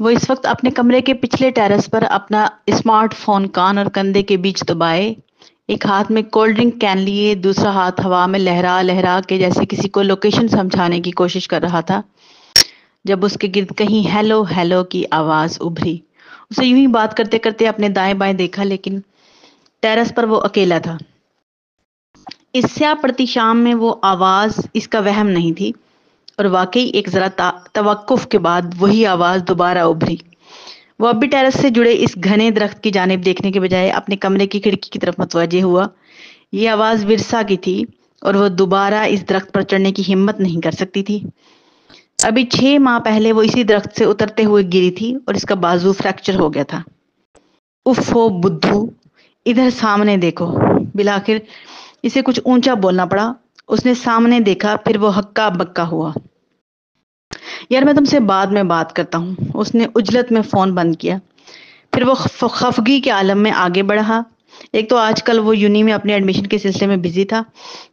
وہ اس وقت اپنے کمرے کے پچھلے ٹیرس پر اپنا اسمارٹ فون کان اور کندھے کے بیچ دبائے، ایک ہاتھ میں کولڈ ڈرنک کین لیے، دوسرا ہاتھ ہوا میں لہرا لہرا کے جیسے کسی کو لوکیشن سمجھانے کی کوشش کر رہا تھا، جب اس کے گرد کہیں ہیلو ہیلو کی آواز ابھری۔ اسے یوں ہی بات کرتے کرتے اپنے دائیں بائیں دیکھا، لیکن ٹیرس پر وہ اکیلا تھا۔ اس سیاہ پڑتی شام میں وہ آواز اس کا وہم نہیں تھی، اور واقعی ایک ذرا توقف کے بعد وہی آواز دوبارہ ابھری۔ وہ اب بھی ٹیرس سے جڑے اس گھنے درخت کی جانب دیکھنے کے بجائے اپنے کمرے کی کھڑکی کی طرف متوجہ ہوا۔ یہ آواز ورثا کی تھی، اور وہ دوبارہ اس درخت پر چڑھنے کی ہمت نہیں کر سکتی تھی۔ ابھی 6 ماہ پہلے وہ اسی درخت سے اترتے ہوئے گری تھی اور اس کا بازو فریکچر ہو گیا تھا۔ اف ہو بدھو، ادھر سامنے دیکھو۔ بالآخر اسے کچھ اونچا بولنا پڑا۔ اس نے سامنے دیکھا، پھر وہ ہکا بکا ہوا۔ یار میں تم سے بعد میں بات کرتا ہوں۔ اس نے عجلت میں فون بند کیا۔ پھر وہ خفگی کے عالم میں آگے بڑھا۔ ایک تو آج کل وہ یونی میں اپنے ایڈمیشن کے سلسلے میں بزی تھا،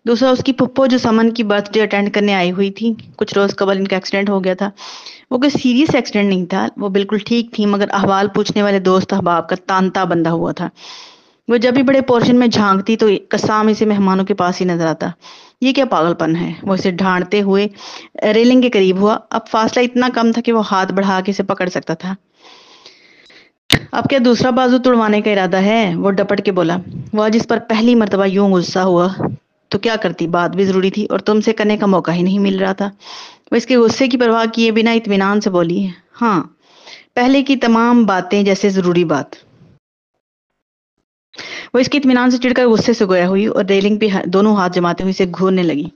دوسرا اس کی پھپھو جو سمن کی برتھ ڈے اٹینڈ کرنے آئی ہوئی تھی۔ کچھ روز قبل ان کا ایکسیڈنٹ ہو گیا تھا۔ وہ کوئی سیریس ایکسیڈنٹ نہیں تھا، وہ بالکل ٹھیک تھی، مگر احوال پوچھنے والے دوست احباب کا تانتا بندھا ہوا تھا۔ وہ جب بھی بڑے پورشن میں جھانکتی تو قسام اسے مہمانوں کے پاس ہی نظر آتا۔ یہ کیا پاگل پن ہے؟ وہ اسے ڈھانٹتے ہوئے ریلنگ کے قریب ہوا۔ اب فاصلہ اتنا کم تھا کہ وہ ہاتھ بڑھا کے اسے پکڑ سکتا تھا۔ اب کیا دوسرا بازو توڑوانے کا ارادہ ہے؟ وہ ڈپٹ کے بولا۔ وہ آج اس پر پہلی مرتبہ یوں غصہ ہوا تو کیا کرتی، بات بھی ضروری تھی اور تم سے کرنے کا موقع ہی نہیں مل رہا تھا۔ وہ اس کے غصے کی پرواہ کیے بنا اطمینان سے بولی، ہاں پہلے کی تمام باتیں جیسے ضروری بات۔ وہ اس کے اطمینان سے چڑھ کر غصے سے گویا ہوئی اور ریلنگ پہ دونوں ہاتھ جماتے ہوئے اسے گھورنے لگی۔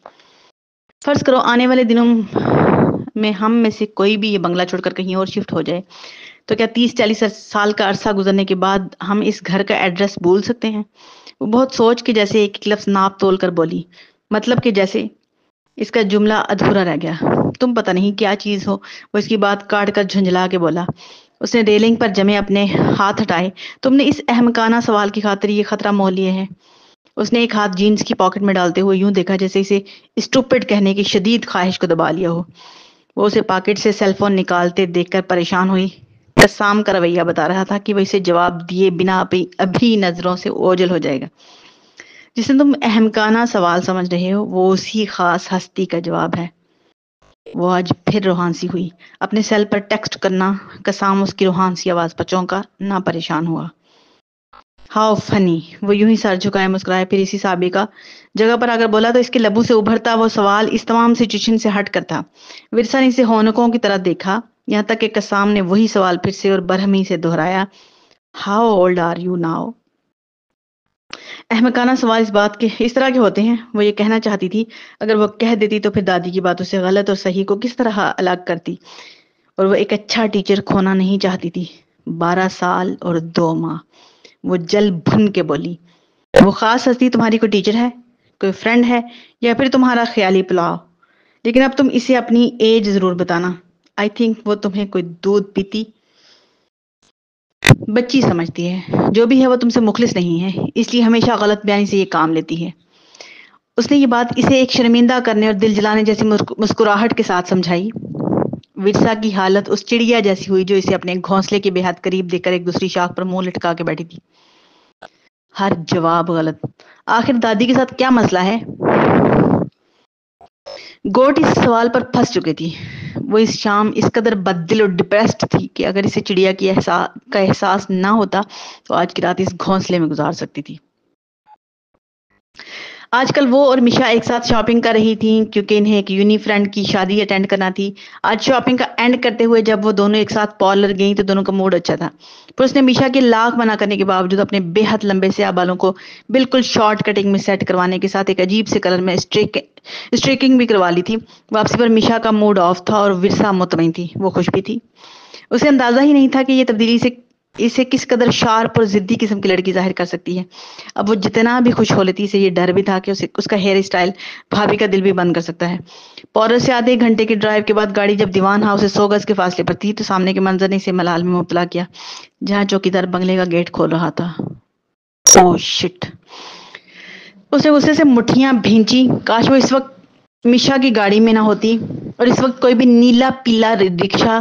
فرض کرو آنے والے دنوں میں ہم میں سے کوئی بھی یہ بنگلہ چھوڑ کر کہیں اور شفٹ ہو جائے، تو کیا 30-40 سال کا عرصہ گزرنے کے بعد ہم اس گھر کا ایڈریس بھول سکتے ہیں؟ وہ بہت سوچ کے جیسے ایک لفظ ناپ تول کر بولی، مطلب کہ جیسے اس کا جملہ ادھورا رہ گیا۔ تم پتہ نہیں کیا چیز ہو، وہ اس کی بات کاٹ کر جھنجھلا کے بولا۔ اس نے ریلنگ پر جمے اپنے ہاتھ ہٹائے۔ تم نے اس احمقانہ سوال کی خاطر یہ خطرہ مول لیے ہے؟ اس نے ایک ہاتھ جینز کی پاکٹ میں ڈالتے ہوئے یوں دیکھا جیسے اسے اسٹوپڈ کہنے کی شدید خواہش کو دبا لیا ہو۔ وہ اسے پاکٹ سے سیل فون نکالتے دیکھ کر پریشان ہوئی۔ قسام کا رویہ بتا رہا تھا کہ وہ اسے جواب دیے بنا ابھی نظروں سے اوجھل ہو جائے گا۔ جسے تم احمقانہ سوال سمجھ رہے ہو وہ اسی خاص ہستی کا جواب ہے۔ وہ آج پھر روحان سی ہوئی۔ اپنے سیل پر ٹیکسٹ کرنا قسام اس کی روحان سی آواز پر چونکا، نہ پریشان ہوا۔ ہاؤ فنی، وہ یوں ہی سر جھکائے مسکرائے، پھر اسی سابقہ جگہ پر آگر بولا تو اس کے لبوں سے ابھرتا وہ سوال اس تمام سچویشن سے ہٹ کر تھا۔ ورثا نے اسے ہونکوں کی طرح دیکھا، یہاں تک کہ قسام نے وہی سوال پھر سے اور برہمی سے دہرایا، how old are you now? احمقانہ سوال اس طرح کے ہوتے ہیں، وہ یہ کہنا چاہتی تھی۔ اگر وہ کہہ دیتی تو پھر دادی کی باتوں سے غلط اور صحیح کو کس طرح الگ کرتی، اور وہ ایک اچھا ٹیچر کھونا نہیں چاہتی تھی۔ 12 سال اور 2 ماہ، وہ جل بھن کے بولی۔ وہ خاص ہستی تمہاری کوئی ٹیچر ہے، کوئی فرینڈ ہے، یا پھر تمہارا خیالی پلاؤ؟ لیکن اب تم اسے اپنی ایج ضرور بتانا۔ آئی تھنک وہ تمہیں کوئی دودھ پیتی بچی سمجھتی ہے۔ جو بھی ہے وہ تم سے مخلص نہیں ہے، اس لیے ہمیشہ غلط بیانی سے یہ کام لیتی ہے۔ اس نے یہ بات اسے ایک شرمندہ کرنے اور دل جلانے جیسی مسکراہٹ کے ساتھ سمجھائی۔ ورثا کی حالت اس چڑیا جیسی ہوئی جو اسے اپنے گھونسلے کے بے حد قریب دیکھ کر ایک دوسری شاخ پر منہ لٹکا کے بیٹھی تھی۔ ہر جواب غلط۔ آخر دادی کے ساتھ کیا مسئلہ ہے؟ گوٹ اس سوال پر پھنس چکی تھی۔ وہ اس شام اس قدر بددل اور ڈپریسڈ تھی کہ اگر اسے چڑیا کا احساس نہ ہوتا تو آج کی رات اس گھونسلے میں گزار سکتی تھی۔ آج کل وہ اور میشا ایک ساتھ شاپنگ کر رہی تھیں کیونکہ انہیں ایک یونی فرینڈ کی شادی اٹینڈ کرنا تھی۔ آج شاپنگ کا اینڈ کرتے ہوئے جب وہ دونوں ایک ساتھ پارلر گئیں تو دونوں کا موڈ اچھا تھا۔ پھر اس نے میشا کے لاکھ منع کرنے کے باوجود اپنے بے حد لمبے سیاہ بالوں کو بالکل شارٹ کٹنگ میں سیٹ کروانے کے ساتھ ایک عجیب سے کلر میں اسٹریکنگ بھی کروا لی تھی۔ واپسی پر میشا کا موڈ آف تھا اور ورثا مطمئن تھی، وہ خوش بھی تھی۔ اسے اندازہ ہی نہیں تھا کہ یہ تبدیلی اسے کس قدر شارپ اور ضدی قسم کی لڑکی ظاہر کر سکتی ہے۔ اب وہ جتنا بھی خوش ہو لیتی، اسے یہ ڈر بھی تھا کہ اس کا ہیئر اسٹائل بھابھی کا دل بھی بند کر سکتا ہے۔ پورر سے آدھے گھنٹے کی ڈرائیو کے بعد گاڑی جب دیوان ہاؤس سے 100 گز کے فاصلے پر تھی تو سامنے کے منظر نے اسے ملال میں مبتلا کیا، جہاں چوکیدار بنگلے کا گیٹ کھول رہا تھا۔ اوہ شٹ! اس نے غصے سے مٹھیاں بھینچی۔ کاش وہ اس وقت میشا کی گاڑی میں نہ ہوتی اور اس وقت کوئی بھی نیلا پیلا رکشہ